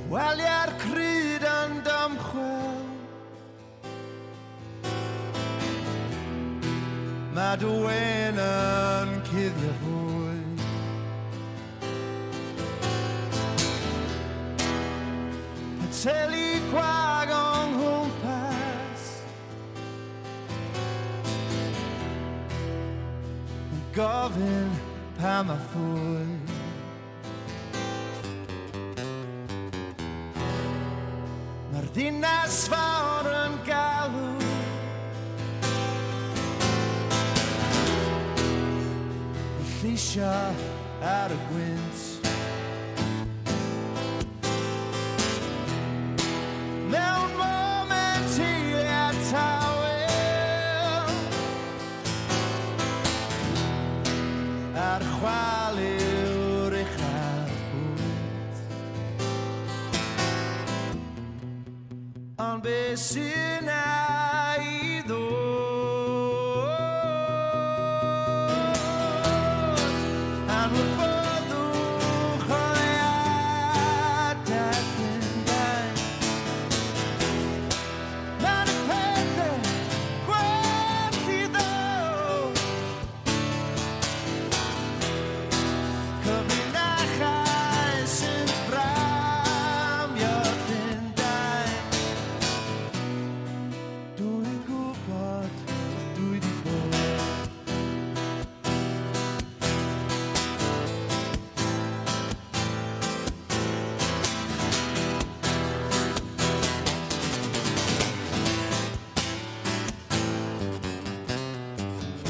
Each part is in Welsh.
Walia'r cryd yn dymchwel, mae dy wen yn cuddio fwy. Y telu gwag o'n hwmpas, yn gofyn pa mae ffwy. Mae'r ddinas fawr yn galw, yn lleisio ar y gwynt. Mewn moment eiliad tawel, ar chwaliw'r uchafbwynt. Ond be sy'n ei ddod, anwybodwch o leadau Llundain. Mae'n y pethau gwerth i ddod, cyfnod a chai sy'n fframio Llundain. Dwi'n gwybod dwi 'di bod.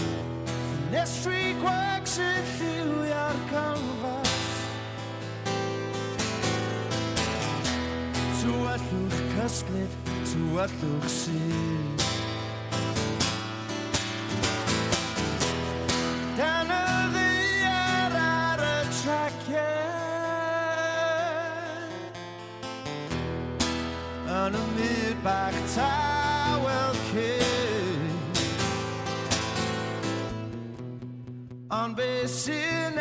Ffenestri gwag sy'n lliwio'r canfas, tywyllwch cysglyd, tywyllwch sydd. Dan y ddaear ar y traciau, yn y myd bach tawel cyd. Ond be sy'n